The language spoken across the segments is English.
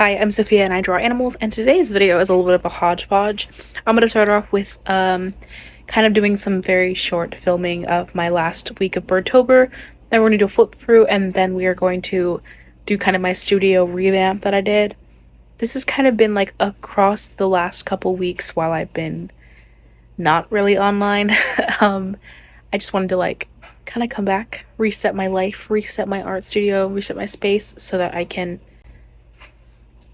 Hi, I'm Sophia and I draw animals, and today's video is a little bit of a hodgepodge. I'm going to start off with kind of doing some very short filming of my last week of Birdtober. Then we're going to do a flip through, and then we are going to do kind of my studio revamp that I did. This has kind of been like across the last couple weeks while I've been not really online. I just wanted to like kind of come back, reset my life, reset my art studio, reset my space so that I can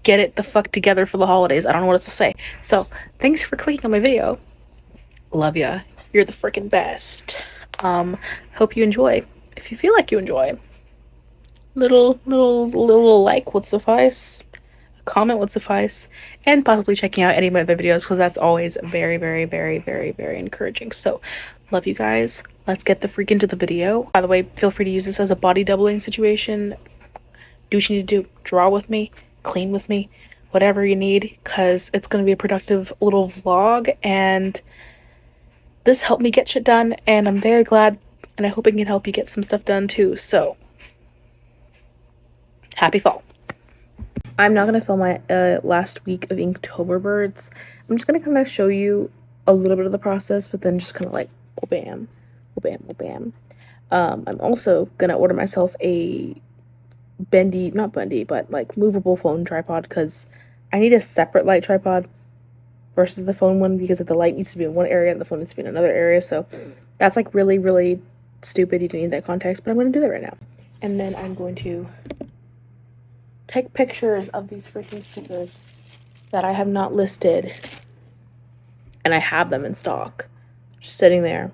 get it the fuck together for the holidays. I don't know what else to say. So thanks for clicking on my video. Love ya. You're the freaking best. Hope you enjoy. If you feel like you enjoy, little like would suffice. A comment would suffice, and possibly checking out any of my other videos because that's always very encouraging. So love you guys. Let's get the freak into the video. By the way, feel free to use this as a body doubling situation. Do what you need to do. Draw with me, clean with me, whatever you need, because it's going to be a productive little vlog, and this helped me get shit done, and I'm very glad, and I hope it can help you get some stuff done too. So happy fall. I'm not going to film my last week of Inktober birds. I'm just going to kind of show you a little bit of the process, but then just kind of like bam, bam. I'm also going to order myself a not bendy, but like movable phone tripod, because I need a separate light tripod versus the phone one, because the light needs to be in one area and the phone needs to be in another area. So that's like really stupid. You don't need that context, but I'm going to do that right now. And then I'm going to take pictures of these freaking stickers that I have not listed, and I have them in stock, just sitting there,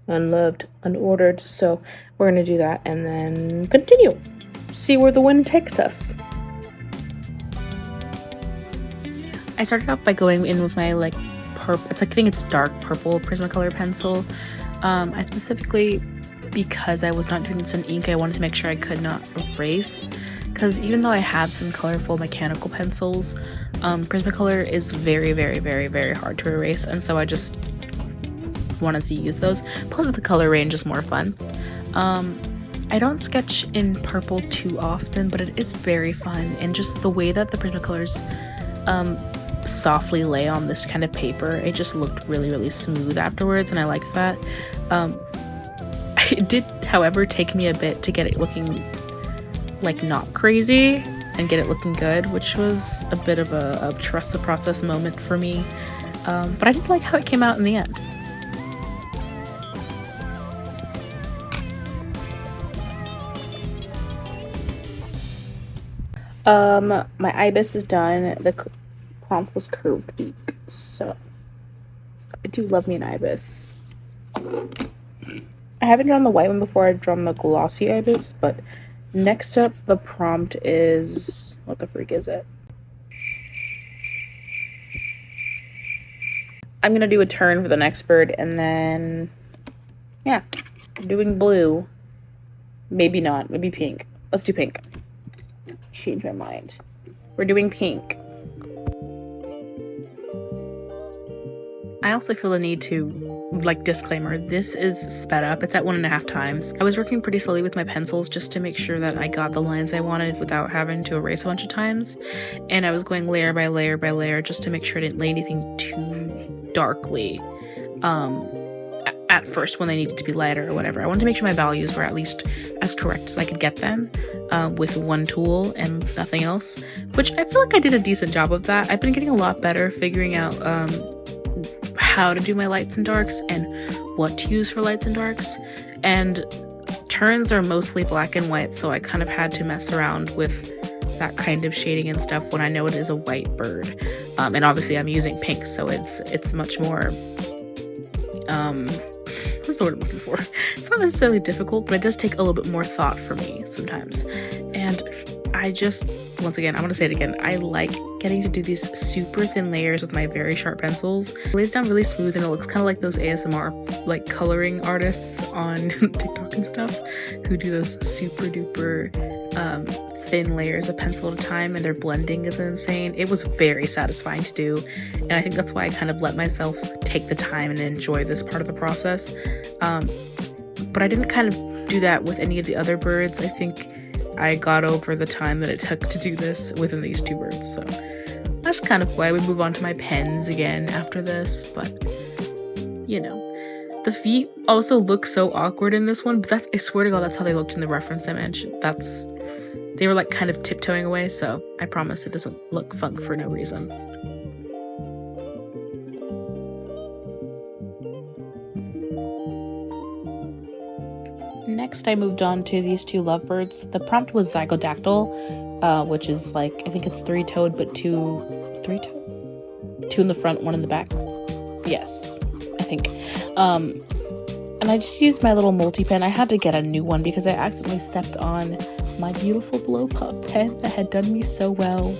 unloved, unordered. So we're going to do that and then continue. See where the wind takes us. I started off by going in with my like purple, I think it's dark purple Prismacolor pencil. I specifically, because I was not doing this in ink, I wanted to make sure I could not erase, because even though I have some colorful mechanical pencils, Prismacolor is very hard to erase, and so I just wanted to use those. Plus the color range is more fun. I don't sketch in purple too often, but it is very fun, and just the way that the Prismacolors softly lay on this kind of paper, it just looked really smooth afterwards, and I liked that. It did, however, take me a bit to get it looking like not crazy and get it looking good, which was a bit of a trust the process moment for me, but I did like how it came out in the end. My ibis is done. The prompt was curved beak, so I do love me an ibis. I haven't drawn the white one before. I've drawn the glossy ibis, but next up the prompt is, what the freak is it? I'm gonna do a turn for the next bird, and then yeah, doing blue. Maybe not, maybe pink. Let's do pink. Change my mind. We're doing pink. I also feel the need to, like, disclaimer, this is sped up. It's at 1.5 times. I was working pretty slowly with my pencils just to make sure that I got the lines I wanted without having to erase a bunch of times. And I was going layer by layer just to make sure I didn't lay anything too darkly at first when they needed to be lighter or whatever. I wanted to make sure my values were at least as correct as I could get them with one tool and nothing else, which I feel like I did a decent job of that. I've been getting a lot better figuring out how to do my lights and darks and what to use for lights and darks, and turns are mostly black and white, so I kind of had to mess around with that kind of shading and stuff when I know it is a white bird, and obviously I'm using pink, so it's much more what's the word I'm looking for? It's not necessarily difficult, but it does take a little bit more thought for me sometimes. And I just, once again, I'm gonna say it again, I like getting to do these super thin layers with my very sharp pencils. It lays down really smooth, and it looks kind of like those ASMR like coloring artists on TikTok and stuff who do those super duper thin layers of pencil at a time, and their blending is insane. It was very satisfying to do, and I think that's why I kind of let myself take the time and enjoy this part of the process. But I didn't kind of do that with any of the other birds. I think I got over the time that it took to do this within these 2 birds. So that's kind of why we move on to my pens again after this, but you know. The feet also look so awkward in this one, but I swear to God, that's how they looked in the reference image. They were like kind of tiptoeing away, so I promise it doesn't look funk for no reason. Next, I moved on to these 2 lovebirds. The prompt was zygodactyl, which is like, I think it's 3-toed, but 2 in the front, 1 in the back. Yes, I think. And I just used my little multi-pen. I had to get a new one because I accidentally stepped on my beautiful blow pop pen that had done me so well,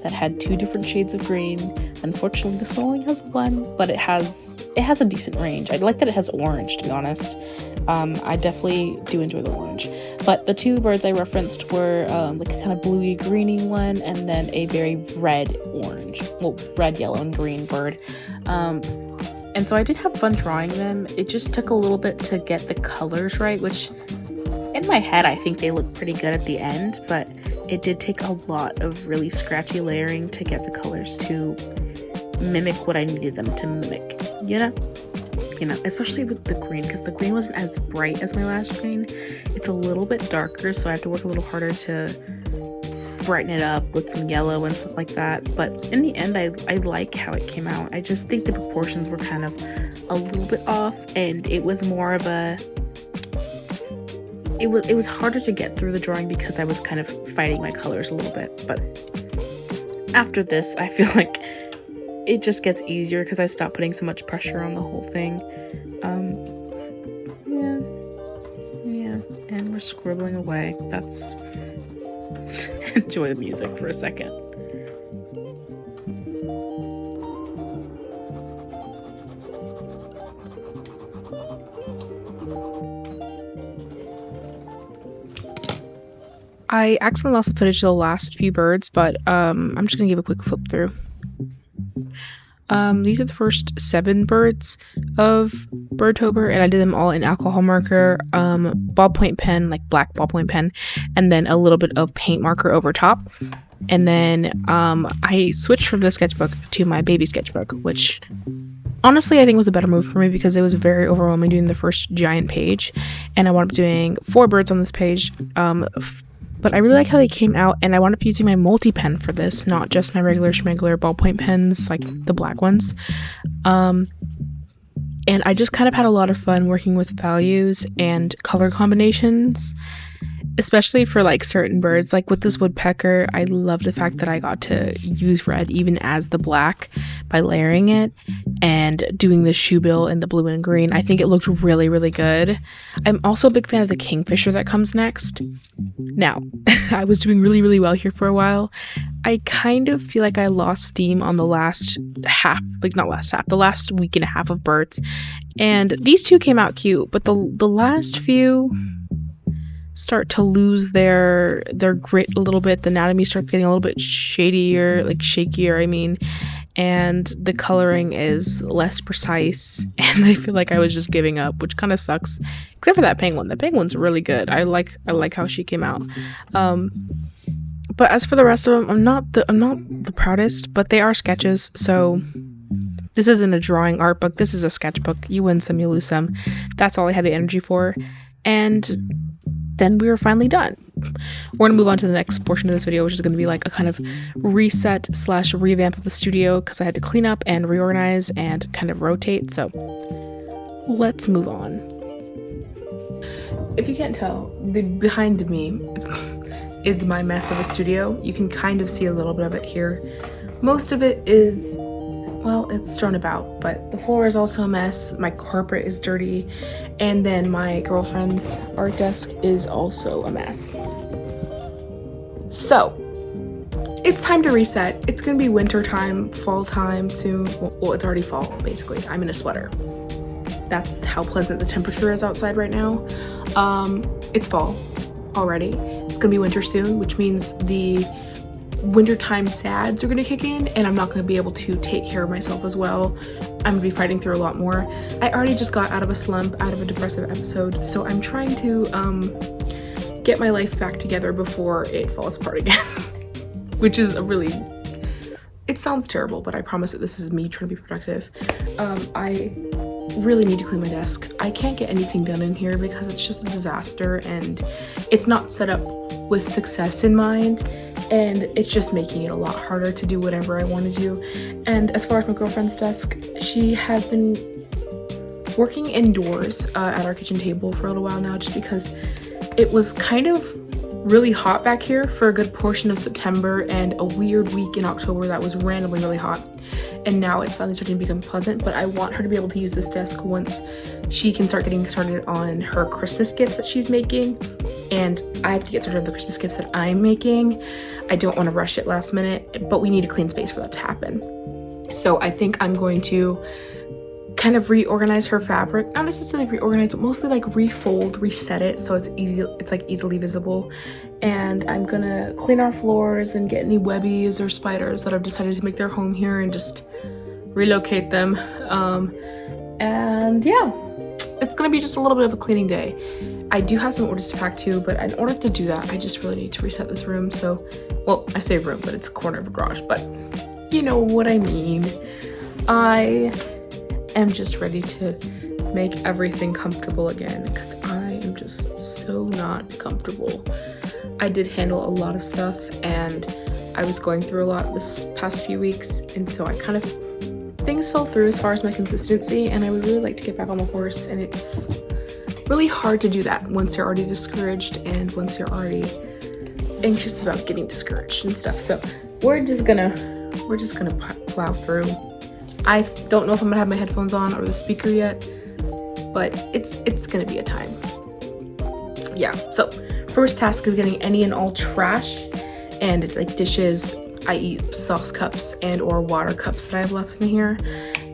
that had 2 different shades of green. Unfortunately, this one only has 1, but it has a decent range. I like that it has orange, to be honest. I definitely do enjoy the orange. But the 2 birds I referenced were like a kind of bluey greeny one, and then a very red, yellow, and green bird. And so I did have fun drawing them. It just took a little bit to get the colors right, which in my head I think they look pretty good at the end, but it did take a lot of really scratchy layering to get the colors to mimic what I needed them to mimic, you know, especially with the green, because the green wasn't as bright as my last green. It's a little bit darker, so I have to work a little harder to brighten it up with some yellow and stuff like that. But in the end, I like how it came out. I just think the proportions were kind of a little bit off, and it was more of a it was harder to get through the drawing because I was kind of fighting my colors a little bit. But after this, I feel like it just gets easier because I stopped putting so much pressure on the whole thing. Yeah, and we're scribbling away. That's enjoy the music for a second. I accidentally lost the footage of the last few birds, but I'm just gonna give a quick flip through. These are the first 7 birds of Birdtober, and I did them all in alcohol marker, ballpoint pen, like black ballpoint pen, and then a little bit of paint marker over top. And then I switched from the sketchbook to my baby sketchbook, which honestly I think was a better move for me because it was very overwhelming doing the first giant page, and I wound up doing 4 birds on this page. But I really like how they came out, and I wound up using my multi-pen for this, not just my regular schmegler ballpoint pens, like the black ones. And I just kind of had a lot of fun working with values and color combinations, especially for like certain birds. Like with this woodpecker, I love the fact that I got to use red even as the black by layering it and doing the shoe bill in the blue and green. I think it looked really, really good. I'm also a big fan of the kingfisher that comes next. Now, I was doing really, really well here for a while. I kind of feel like I lost steam on the last half, the last week and a half of birds. And these 2 came out cute, but the last few start to lose their grit a little bit. The anatomy starts getting a little bit shakier, and the coloring is less precise, and I feel like I was just giving up, which kind of sucks, except for that penguin. The penguin's really good. I like how she came out. But as for the rest of them, I'm not the proudest, but they are sketches, so this isn't a drawing art book. This is a sketchbook. You win some, you lose some. That's all I had the energy for, and then we were finally done. We're gonna move on to the next portion of this video, which is gonna be like a kind of reset / revamp of the studio because I had to clean up and reorganize and kind of rotate. So let's move on. If you can't tell, behind me is my mess of a studio. You can kind of see a little bit of it here. Most of it is, well, it's strewn about, but the floor is also a mess. My carpet is dirty, and then my girlfriend's art desk is also a mess. So it's time to reset. It's gonna be winter time, fall time soon. Well, it's already fall, basically. I'm in a sweater. That's how pleasant the temperature is outside right now. It's fall already. It's gonna be winter soon, which means the wintertime sads are gonna kick in, and I'm not gonna be able to take care of myself as well. I'm gonna be fighting through a lot more. I already just got out of a slump, out of a depressive episode, so I'm trying to get my life back together before it falls apart again. Which is a really, it sounds terrible, but I promise that this is me trying to be productive. I really need to clean my desk. I can't get anything done in here because it's just a disaster and it's not set up with success in mind, and it's just making it a lot harder to do whatever I want to do. And as far as my girlfriend's desk, she has been working indoors at our kitchen table for a little while now, just because it was kind of really hot back here for a good portion of September and a weird week in October that was randomly really hot, and now it's finally starting to become pleasant. But I want her to be able to use this desk once she can start getting started on her Christmas gifts that she's making, and I have to get started on the Christmas gifts that I'm making. I don't want to rush it last minute, but we need a clean space for that to happen. So I think I'm going to kind of reorganize her fabric, not necessarily reorganize, but mostly like refold, reset it so it's easily visible. And I'm gonna clean our floors and get any webbies or spiders that have decided to make their home here and just relocate them. And yeah, it's gonna be just a little bit of a cleaning day. I do have some orders to pack too, but in order to do that, I just really need to reset this room. So, well, I say room, but it's a corner of a garage, but you know what I mean. I am just ready to make everything comfortable again because I am just so not comfortable. I did handle a lot of stuff and I was going through a lot this past few weeks, and so I kind of, things fell through as far as my consistency, and I would really like to get back on the horse, and it's really hard to do that once you're already discouraged and once you're already anxious about getting discouraged and stuff. So we're just gonna plow through. I don't know if I'm gonna have my headphones on or the speaker yet, but it's gonna be a time. Yeah, so first task is getting any and all trash and it's like dishes, i.e. sauce cups and or water cups that I have left in here.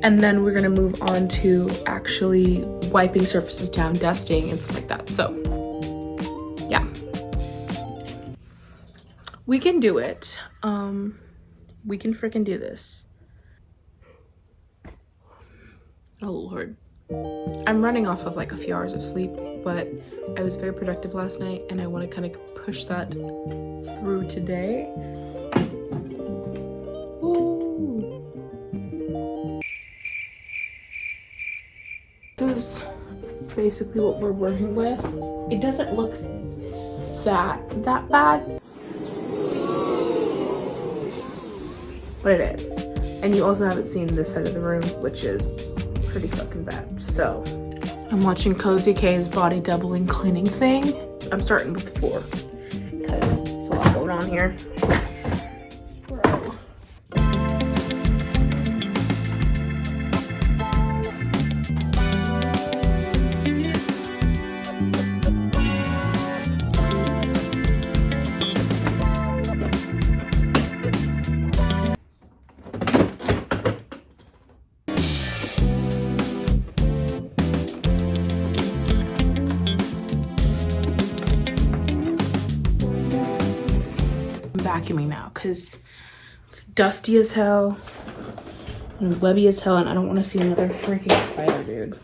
And then we're gonna move on to actually wiping surfaces down, dusting and stuff like that. So yeah, we can do it. We can freaking do this. Oh Lord. I'm running off of like a few hours of sleep, but I was very productive last night and I want to kind of push that through today. Ooh. This is basically what we're working with. It doesn't look that bad, but it is. And you also haven't seen this side of the room, which is pretty fucking bad. So I'm watching Cozy K's body doubling cleaning thing. I'm starting with the floor because there's a lot going on here. Bro. Vacuuming now because it's dusty as hell and webby as hell, and I don't want to see another freaking spider, dude.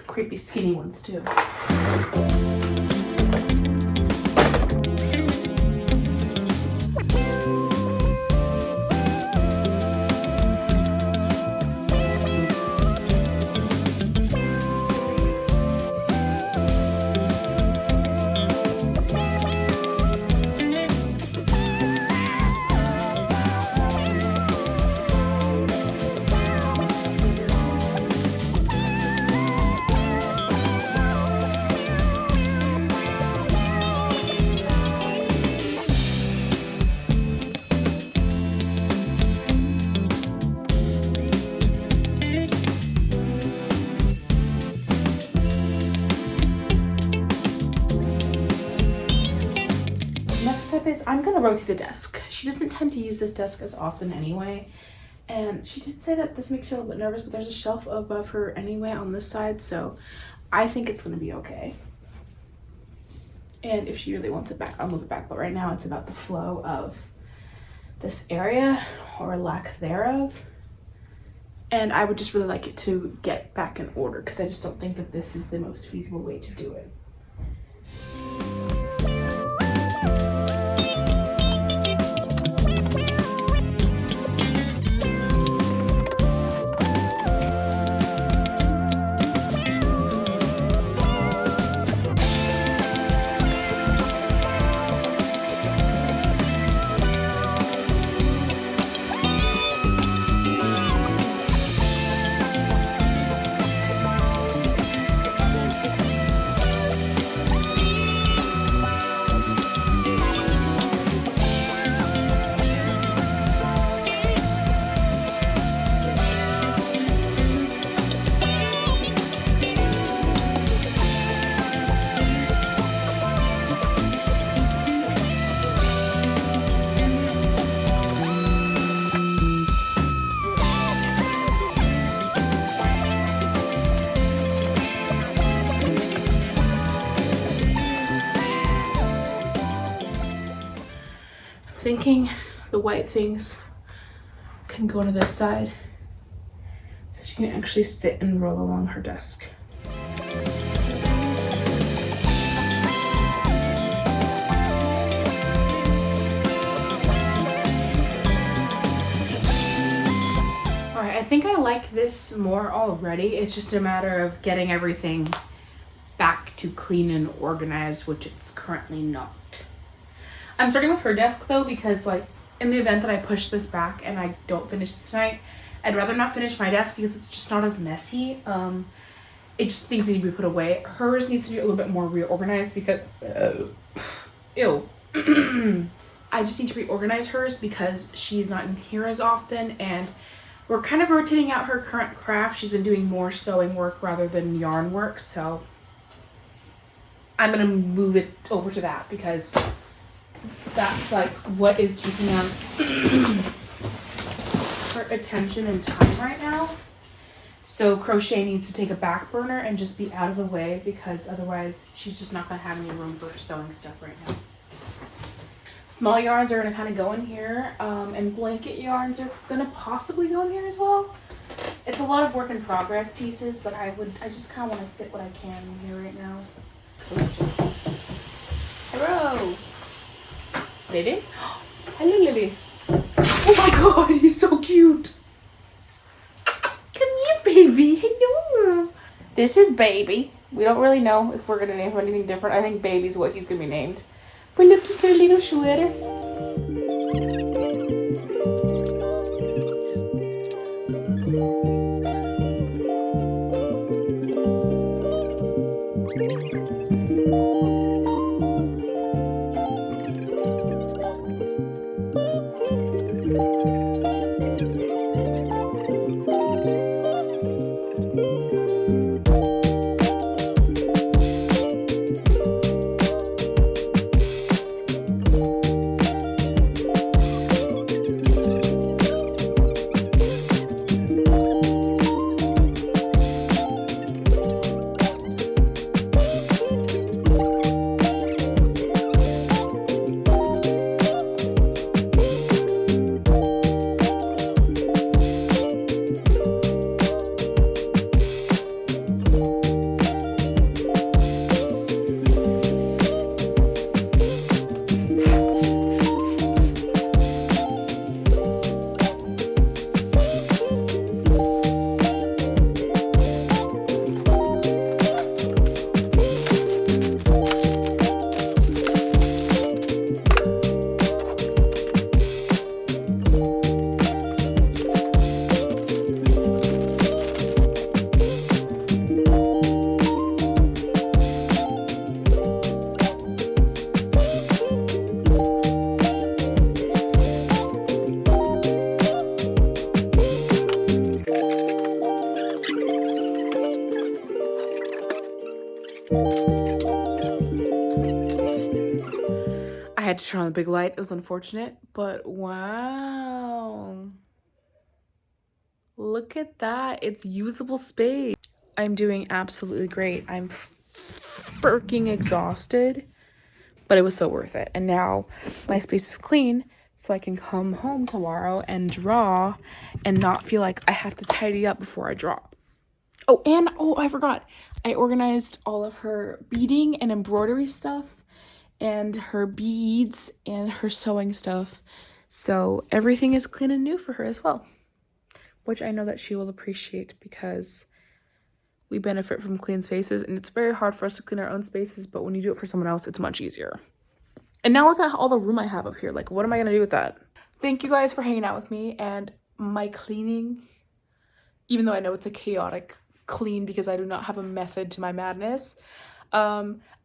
Creepy skinny ones too. Is I'm gonna rotate the desk. She doesn't tend to use this desk as often anyway, and she did say that this makes her a little bit nervous, but there's a shelf above her anyway on this side, so I think it's gonna be okay. And if she really wants it back, I'll move it back, but right now it's about the flow of this area or lack thereof, and I would just really like it to get back in order because I just don't think that this is the most feasible way to do it. thinking the white things can go to this side so she can actually sit and roll along her desk. I think I like this more already. It's just a matter of getting everything back to clean and organized, which it's currently not. I'm starting with her desk though, because like in the event that I push this back and I don't finish this tonight, I'd rather not finish my desk because it's just not as messy. It just things need to be put away. Hers needs to be a little bit more reorganized because ew. I just need to reorganize hers because she's not in here as often, and we're kind of rotating out her current craft. She's been doing more sewing work rather than yarn work, so I'm gonna move it over to that because that's like what is taking up her attention and time right now. So crochet needs to take a back burner and just be out of the way because otherwise she's just not gonna have any room for sewing stuff right now. Small yarns are gonna kind of go in here, and blanket yarns are gonna possibly go in here as well. It's a lot of work in progress pieces, but I just kind of want to fit what I can in here right now. Hello, Lily. Hello, Lily. Oh my God, he's so cute. Come here, baby. Hello. This is Baby. We don't really know if we're gonna name him anything different. I think Baby's what he's gonna be named. But look, he's got a little sweater. I had to turn on the big light. It was unfortunate, but wow. Look at that. It's usable space. I'm doing absolutely great. I'm freaking exhausted, but it was so worth it. And now my space is clean, so I can come home tomorrow and draw and not feel like I have to tidy up before I draw. Oh, and I forgot. I organized all of her beading and embroidery stuff and her beads and her sewing stuff. So everything is clean and new for her as well, which I know that she will appreciate because we benefit from clean spaces, and it's very hard for us to clean our own spaces, but when you do it for someone else, it's much easier. And now look at all the room I have up here. Like, what am I gonna do with that? Thank you guys for hanging out with me and my cleaning, even though I know it's a chaotic clean because I do not have a method to my madness.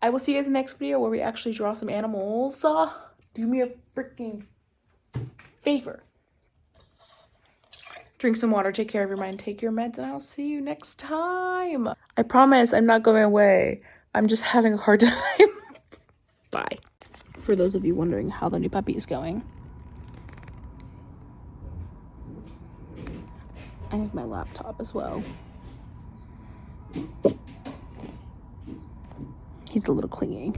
I will see you guys in the next video where we actually draw some animals. Do me a freaking favor. Drink some water, take care of your mind, take your meds, and I'll see you next time. I promise I'm not going away. I'm just having a hard time. Bye. For those of you wondering how the new puppy is going, I have my laptop as well. He's a little clingy.